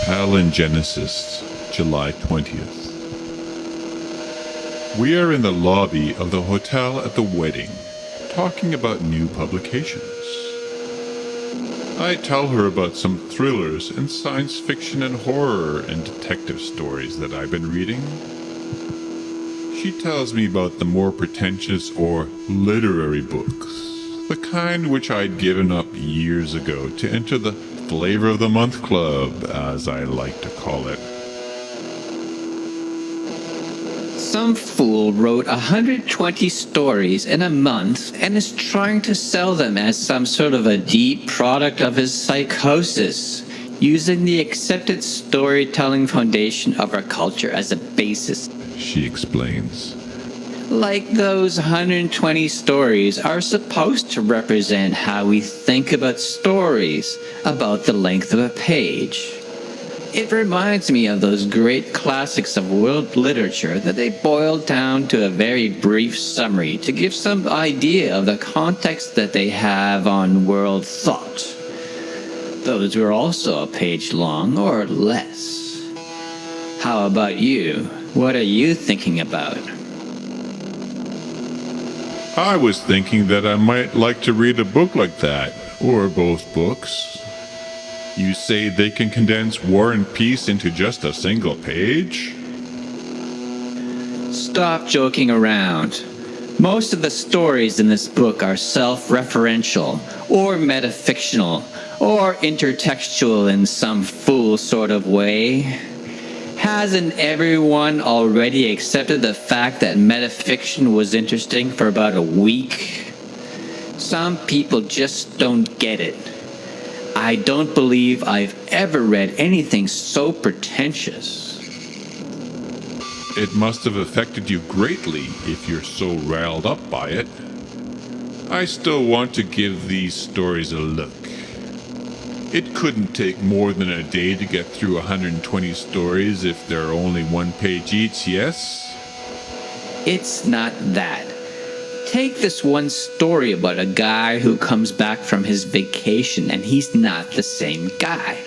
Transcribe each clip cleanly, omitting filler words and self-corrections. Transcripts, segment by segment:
Hell in Genesis, July 20th. We are in the lobby of the hotel at the wedding, talking about new publications. I tell her about some thrillers and science fiction and horror and detective stories that I've been reading. She tells me about the more pretentious or literary books, the kind which I'd given up years ago to enter the Flavor of the Month Club, as I like to call it. Some fool wrote 120 stories in a month and is trying to sell them as some sort of a deep product of his psychosis, using the accepted storytelling foundation of our culture as a basis. She explains. Like those 120 stories are supposed to represent how we think about stories, about the length of a page. It reminds me of those great classics of world literature that they boiled down to a very brief summary to give some idea of the context that they have on world thought. Those were also a page long or less. How about you? What are you thinking about? I was thinking that I might like to read a book like that, or both books. You say they can condense War and Peace into just a single page? Stop joking around. Most of the stories in this book are self-referential, or metafictional, or intertextual in some fool sort of way. Hasn't everyone already accepted the fact that metafiction was interesting for about a week? Some people just don't get it. I don't believe I've ever read anything so pretentious. It must have affected you greatly if you're so riled up by it. I still want to give these stories a look. It couldn't take more than a day to get through 120 stories if they're only one page each, yes? It's not that. Take this one story about a guy who comes back from his vacation and he's not the same guy.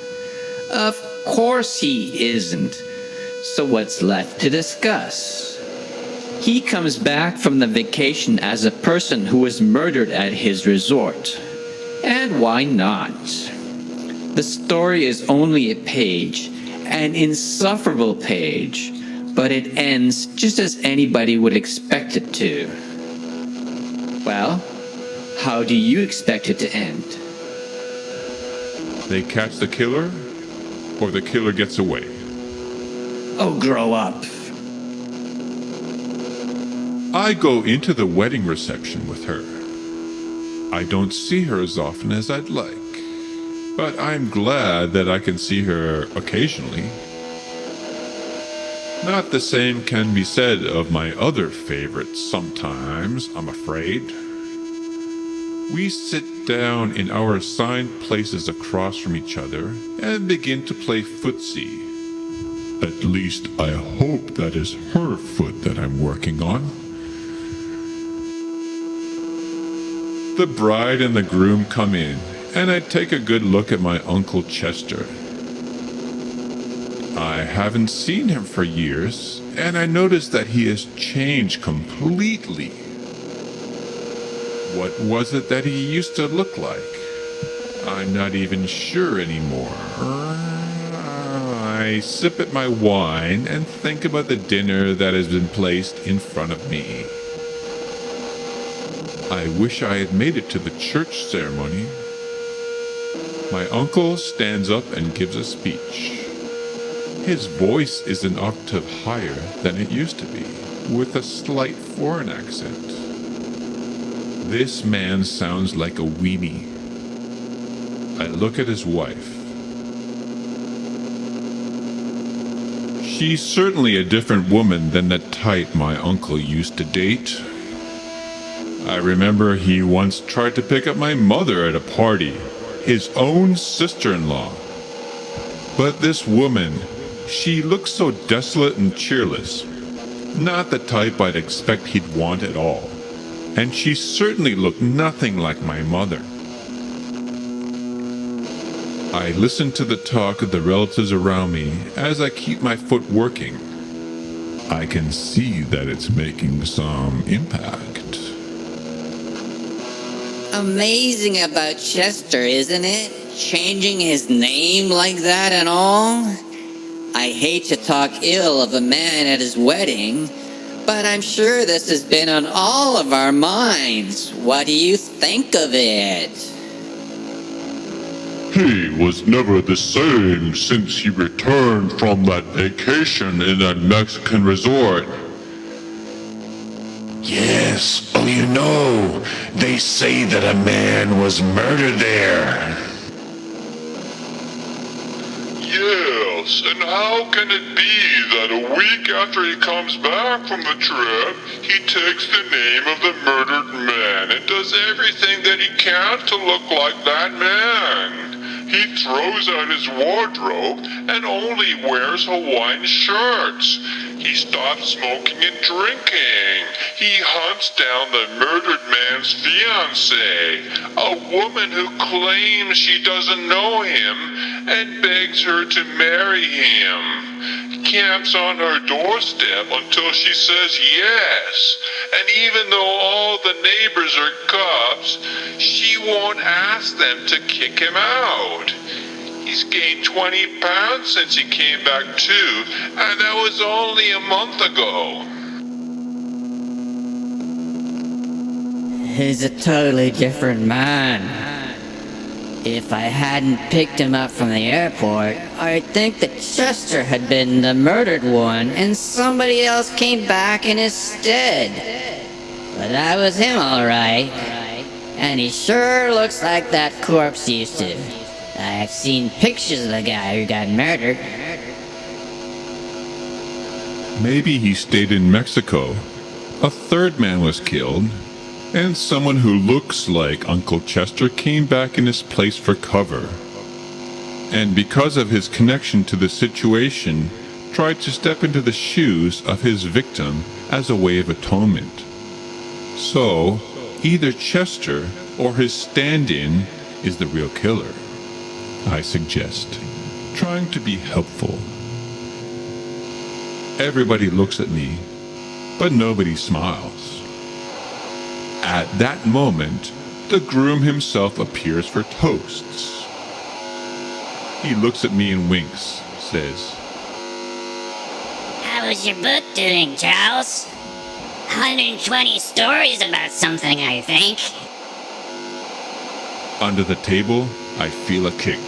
Of course he isn't. So what's left to discuss? He comes back from the vacation as a person who was murdered at his resort. And why not? The story is only a page, an insufferable page, but it ends just as anybody would expect it to. Well, how do you expect it to end? They catch the killer, or the killer gets away? Oh, grow up. I go into the wedding reception with her. I don't see her as often as I'd like, but I'm glad that I can see her occasionally. Not the same can be said of my other favorites sometimes, I'm afraid. We sit down in our assigned places across from each other and begin to play footsie. At least I hope that is her foot that I'm working on. The bride and the groom come in, and I take a good look at my Uncle Chester. I haven't seen him for years, and I notice that he has changed completely. What was it that he used to look like? I'm not even sure anymore. I sip at my wine and think about the dinner that has been placed in front of me. I wish I had made it to the church ceremony. My uncle stands up and gives a speech. His voice is an octave higher than it used to be, with a slight foreign accent. This man sounds like a weenie. I look at his wife. She's certainly a different woman than the type my uncle used to date. I remember he once tried to pick up my mother at a party, his own sister-in-law. But this woman, she looks so desolate and cheerless. Not the type I'd expect he'd want at all. And she certainly looked nothing like my mother. I listen to the talk of the relatives around me as I keep my foot working. I can see that it's making some impact. Amazing about Chester, isn't it? Changing his name like that and all. I hate to talk ill of a man at his wedding, but I'm sure this has been on all of our minds. What do you think of it? He was never the same since he returned from that vacation in that Mexican resort. Yes, they say that a man was murdered there. Yes, and how can it be that a week after he comes back from the trip, he takes the name of the murdered man and does everything that he can to look like that man? He throws out his wardrobe and only wears Hawaiian shirts. He stops smoking and drinking. He hunts down the murdered man's fiancée, a woman who claims she doesn't know him and begs her to marry him. Camps on her doorstep until she says yes. And even though all the neighbors are cops, she won't ask them to kick him out. He's gained 20 pounds since he came back too, and that was only a month ago. He's a totally different man. If I hadn't picked him up from the airport, I'd think that Chester had been the murdered one and somebody else came back in his stead. But that was him, alright. And he sure looks like that corpse used to. I've seen pictures of the guy who got murdered. Maybe he stayed in Mexico. A third man was killed, and someone who looks like Uncle Chester came back in his place for cover. And because of his connection to the situation, tried to step into the shoes of his victim as a way of atonement. So, either Chester or his stand-in is the real killer. I suggest, trying to be helpful. Everybody looks at me, but nobody smiles. At that moment, the groom himself appears for toasts. He looks at me and winks, says, How was your book doing, Charles? 120 stories about something, I think. Under the table, I feel a kick.